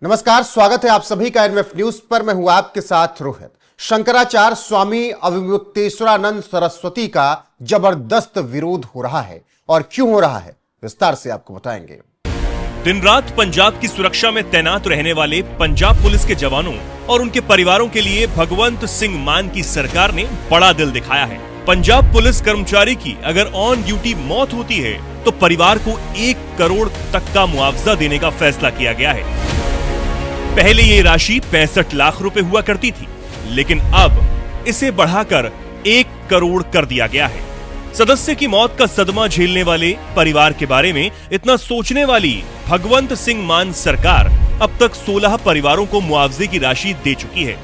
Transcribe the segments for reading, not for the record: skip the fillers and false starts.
नमस्कार, स्वागत है आप सभी का एनएफ न्यूज पर। मैं हूं आपके साथ रोहित। शंकराचार्य स्वामी अविमुक्तेश्वरानंद सरस्वती का जबरदस्त विरोध हो रहा है और क्यों हो रहा है, विस्तार से आपको बताएंगे। दिन रात पंजाब की सुरक्षा में तैनात रहने वाले पंजाब पुलिस के जवानों और उनके परिवारों के लिए भगवंत सिंह मान की सरकार ने बड़ा दिल दिखाया है। पंजाब पुलिस कर्मचारी की अगर ऑन ड्यूटी मौत होती है तो परिवार को 1 करोड़ तक का मुआवजा देने का फैसला किया गया है। पहले ये राशि 65 लाख रुपए हुआ करती थी, लेकिन अब इसे बढ़ाकर 1 करोड़ कर दिया गया है। सदस्य की मौत का सदमा झेलने वाले परिवार के बारे में इतना सोचने वाली भगवंत सिंह मान सरकार अब तक 16 परिवारों को मुआवजे की राशि दे चुकी है।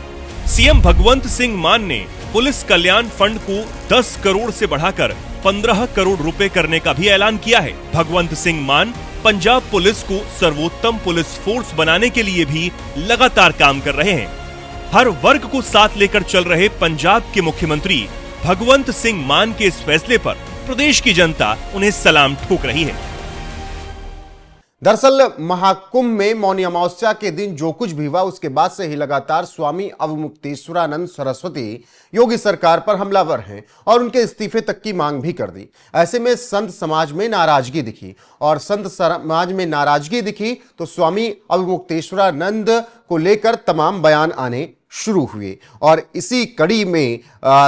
सीएम भगवंत सिंह मान ने पुलिस कल्याण फंड को 10 करोड़ से बढ़ाकर 15 करोड़ रुपए करने का भी ऐलान किया है। भगवंत सिंह मान पंजाब पुलिस को सर्वोत्तम पुलिस फोर्स बनाने के लिए भी लगातार काम कर रहे हैं। हर वर्ग को साथ लेकर चल रहे पंजाब के मुख्यमंत्री भगवंत सिंह मान के इस फैसले पर प्रदेश की जनता उन्हें सलाम ठोक रही है। दरअसल महाकुंभ में मौनी अमावस्या के दिन जो कुछ भी हुआ, उसके बाद से ही लगातार स्वामी अविमुक्तेश्वरानंद सरस्वती योगी सरकार पर हमलावर हैं और उनके इस्तीफे तक की मांग भी कर दी। ऐसे में संत समाज में नाराजगी दिखी और संत समाज में नाराजगी दिखी तो स्वामी अविमुक्तेश्वरानंद को लेकर तमाम बयान आने शुरू हुए और इसी कड़ी में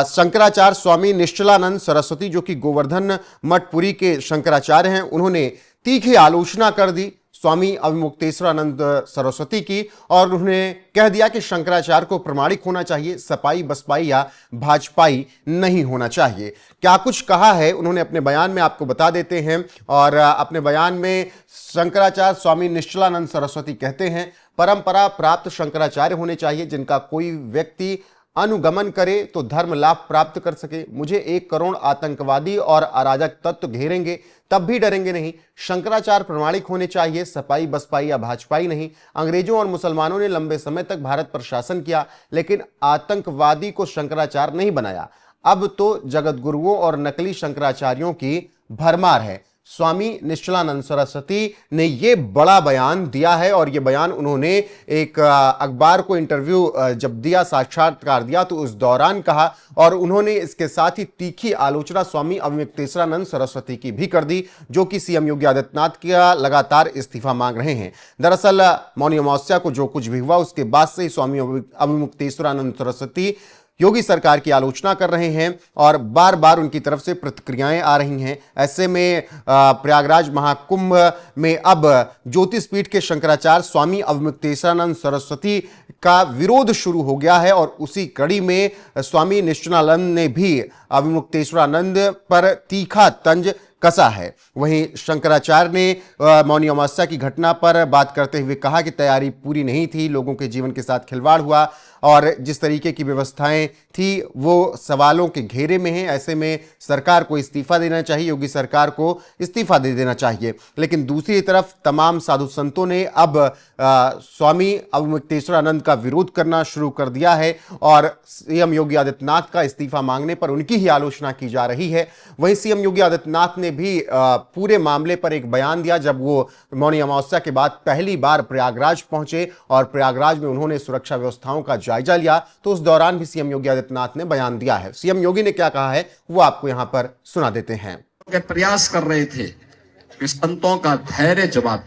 शंकराचार्य स्वामी निश्चलानंद सरस्वती, जो कि गोवर्धन मठपुरी के शंकराचार्य हैं, उन्होंने तीखी आलोचना कर दी स्वामी अविमुक्तेश्वरानंद सरस्वती की और उन्होंने कह दिया कि शंकराचार्य को प्रामाणिक होना चाहिए, सपाई बसपाई या भाजपाई नहीं होना चाहिए। क्या कुछ कहा है उन्होंने अपने बयान में, आपको बता देते हैं। और अपने बयान में शंकराचार्य स्वामी निश्चलानंद सरस्वती कहते हैं, परंपरा प्राप्त शंकराचार्य होने चाहिए जिनका कोई व्यक्ति अनुगमन करे तो धर्म लाभ प्राप्त कर सके। मुझे 1 करोड़ आतंकवादी और अराजक तत्व घेरेंगे तब भी डरेंगे नहीं। शंकराचार्य प्रामाणिक होने चाहिए, सपाई बसपाई या भाजपाई नहीं। अंग्रेजों और मुसलमानों ने लंबे समय तक भारत पर शासन किया, लेकिन आतंकवादी को शंकराचार्य नहीं बनाया। अब तो जगत गुरुओं और नकली शंकराचार्यों की भरमार है। स्वामी निश्चलानंद सरस्वती ने यह बड़ा बयान दिया है और यह बयान उन्होंने एक अखबार को इंटरव्यू जब दिया, साक्षात्कार दिया, तो उस दौरान कहा और उन्होंने इसके साथ ही तीखी आलोचना स्वामी अविमुक्तेश्वरानंद सरस्वती की भी कर दी, जो कि सीएम योगी आदित्यनाथ का लगातार इस्तीफा मांग रहे हैं। दरअसल मौनी अमावस्या को जो कुछ भी हुआ, उसके बाद से ही स्वामी अविमुक्तेश्वरानंद सरस्वती योगी सरकार की आलोचना कर रहे हैं और बार बार उनकी तरफ से प्रतिक्रियाएं आ रही हैं। ऐसे में प्रयागराज महाकुंभ में अब ज्योतिषपीठ के शंकराचार्य स्वामी अविमुक्तेश्वरानंद सरस्वती का विरोध शुरू हो गया है और उसी कड़ी में स्वामी निश्चलानंद ने भी अविमुक्तेश्वरानंद पर तीखा तंज कसा है। वहीं शंकराचार्य ने मौनी अमावस्या की घटना पर बात करते हुए कहा कि तैयारी पूरी नहीं थी, लोगों के जीवन के साथ खिलवाड़ हुआ और जिस तरीके की व्यवस्थाएं थी वो सवालों के घेरे में है। ऐसे में सरकार को इस्तीफा देना चाहिए, योगी सरकार को इस्तीफा दे देना चाहिए। लेकिन दूसरी तरफ तमाम साधु संतों ने अब स्वामी अविमुक्तेश्वरानंद का विरोध करना शुरू कर दिया है और सीएम योगी आदित्यनाथ का इस्तीफा मांगने पर उनकी ही आलोचना की जा रही है। वहीं सीएम योगी आदित्यनाथ ने भी पूरे मामले पर एक बयान दिया जब वो मौनी अमावस्या के बाद पहली बार प्रयागराज पहुंचे और प्रयागराज में उन्होंने सुरक्षा व्यवस्थाओं का जायजा लिया, तो उस दौरान भी सीएम योगी आदित्यनाथ ने बयान दिया है। सीएम योगी ने क्या कहा है वो आपको यहां पर सुना देते हैं। प्रयास कर रहे थे कि संतों का धैर्य जवाब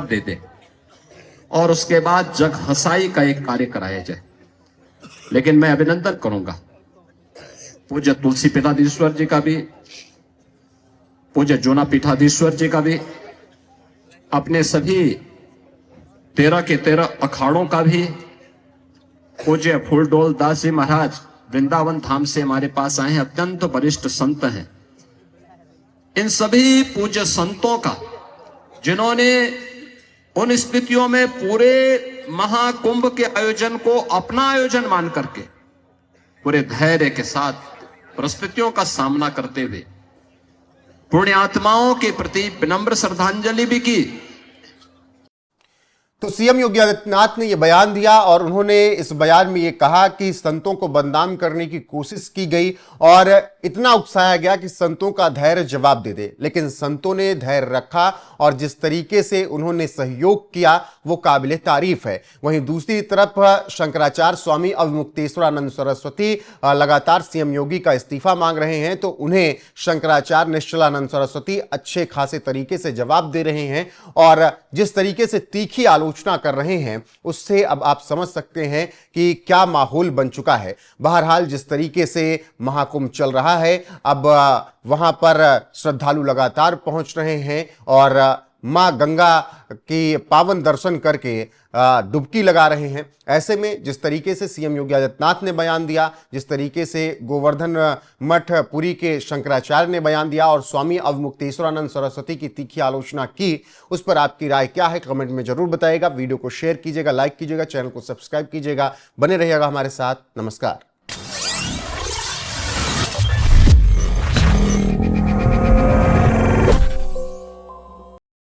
दे दे और उसके बाद जग हंसाई का एक कार्य कराया जाए। लेकिन मैं अभिनंदन करूंगा पूज्य तुलसी पीठाधीश्वर जी का भी, पूज्य जूना पीठाधीश्वर जी का भी, अपने सभी 13 के 13 अखाड़ों का भी, पूज्य फूलडोल दास जी महाराज वृंदावन धाम से हमारे पास आए हैं, अत्यंत वरिष्ठ संत हैं। इन सभी पूज्य संतों का, जिन्होंने उन स्थितियों में पूरे महाकुंभ के आयोजन को अपना आयोजन मान करके पूरे धैर्य के साथ परिस्थितियों का सामना करते हुए पुण्य आत्माओं के प्रति विनम्र श्रद्धांजलि भी की। तो सीएम योगी आदित्यनाथ ने यह बयान दिया और उन्होंने इस बयान में यह कहा कि संतों को बदनाम करने की कोशिश की गई और इतना उकसाया गया कि संतों का धैर्य जवाब दे दे, लेकिन संतों ने धैर्य रखा और जिस तरीके से उन्होंने सहयोग किया वो काबिले तारीफ है। वहीं दूसरी तरफ शंकराचार्य स्वामी अवमुक्तेश्वरानंद सरस्वती लगातार सीएम योगी का इस्तीफा मांग रहे हैं, तो उन्हें शंकराचार्य निश्चलानंद सरस्वती अच्छे खासे तरीके से जवाब दे रहे हैं और जिस तरीके से तीखी आलोचना कर रहे हैं उससे अब आप समझ सकते हैं कि क्या माहौल बन चुका है। बहरहाल जिस तरीके से महाकुंभ चल रहा है, अब वहां पर श्रद्धालु लगातार पहुंच रहे हैं और मां गंगा की पावन दर्शन करके डुबकी लगा रहे हैं। ऐसे में जिस तरीके से सीएम योगी आदित्यनाथ ने बयान दिया, जिस तरीके से गोवर्धन मठ पुरी के शंकराचार्य ने बयान दिया और स्वामी अवमुक्तेश्वरानंद सरस्वती की तीखी आलोचना की, उस पर आपकी राय क्या है कमेंट में जरूर बताइएगा। वीडियो को शेयर कीजिएगा, लाइक कीजिएगा, चैनल को सब्सक्राइब कीजिएगा, बने रहिएगा हमारे साथ। नमस्कार।